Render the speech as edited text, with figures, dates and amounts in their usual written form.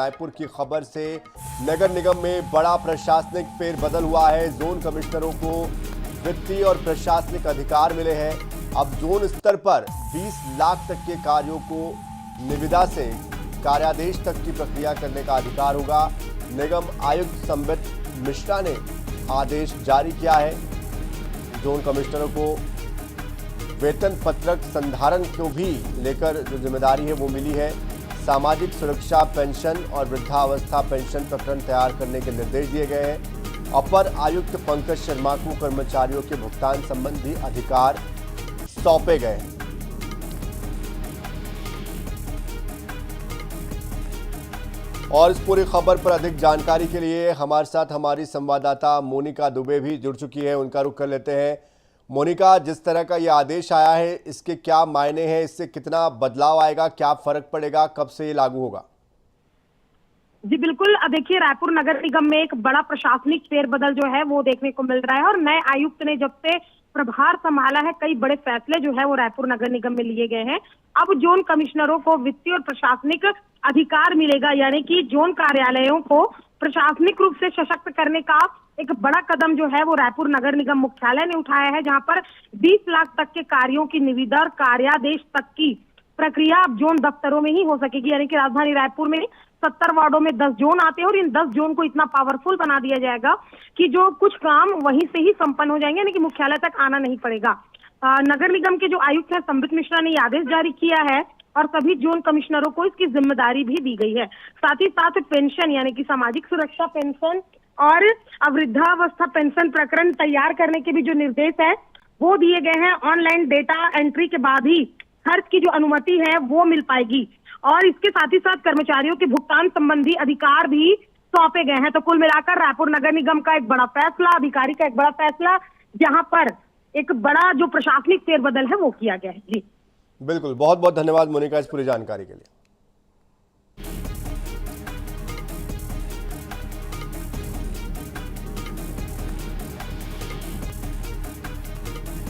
रायपुर की खबर से नगर निगम में बड़ा प्रशासनिक फेरबदल हुआ है। जोन कमिश्नरों को वित्तीय और प्रशासनिक अधिकार मिले हैं। अब जोन स्तर पर 20 लाख तक के कार्यों को निविदा से कार्यादेश तक की प्रक्रिया करने का अधिकार होगा। निगम आयुक्त संबित मिश्रा ने आदेश जारी किया है। जोन कमिश्नरों को वेतन पत्रक संधारण को भी लेकर जो जिम्मेदारी है वो मिली है। सामाजिक सुरक्षा पेंशन और वृद्धावस्था पेंशन प्रकरण तैयार करने के निर्देश दिए गए हैं। अपर आयुक्त पंकज शर्मा को कर्मचारियों के भुगतान संबंधी अधिकार सौंपे गए हैं। और इस पूरी खबर पर अधिक जानकारी के लिए हमारे साथ हमारी संवाददाता मोनिका दुबे भी जुड़ चुकी है। उनका रुख कर लेते हैं। मोनिका, जिस तरह का ये आदेश आया है इसके क्या मायने हैं, इससे कितना बदलाव आएगा, क्या फर्क पड़ेगा, कब से ये लागू होगा? जी बिल्कुल, देखिए रायपुर नगर निगम में एक बड़ा प्रशासनिक फेरबदल जो है वो देखने को मिल रहा है और नए आयुक्त ने जब से प्रभार संभाला है कई बड़े फैसले जो है वो रायपुर नगर निगम में लिए गए हैं। अब जोन कमिश्नरों को वित्तीय और प्रशासनिक अधिकार मिलेगा, यानी कि जोन कार्यालयों को प्रशासनिक रूप से सशक्त करने का एक बड़ा कदम जो है वो रायपुर नगर निगम मुख्यालय ने उठाया है, जहां पर 20 लाख तक के कार्यों की निविदा और कार्यादेश तक की प्रक्रिया अब जोन दफ्तरों में ही हो सकेगी। यानी कि राजधानी रायपुर में 70 वार्डों में 10 जोन आते हैं और इन 10 जोन को इतना पावरफुल बना दिया जाएगा कि जो कुछ काम वहीं से ही संपन्न हो जाएंगे, यानी कि मुख्यालय तक आना नहीं पड़ेगा। नगर निगम के जो आयुक्त है संबित मिश्रा ने यह आदेश जारी किया है और सभी जोन कमिश्नरों को इसकी जिम्मेदारी भी दी गई है। साथ ही साथ पेंशन यानी कि सामाजिक सुरक्षा पेंशन और वृद्धावस्था पेंशन प्रकरण तैयार करने के भी जो निर्देश है वो दिए गए हैं। ऑनलाइन डेटा एंट्री के बाद ही खर्च की जो अनुमति है वो मिल पाएगी और इसके साथ ही साथ कर्मचारियों के भुगतान संबंधी अधिकार भी सौंपे गए हैं। तो कुल मिलाकर रायपुर नगर निगम का एक बड़ा फैसला, अधिकारी का एक बड़ा फैसला, जहां पर एक बड़ा जो प्रशासनिक फेरबदल है वो किया गया है। जी बिल्कुल, बहुत बहुत धन्यवाद मोनिका इस पूरी जानकारी के लिए।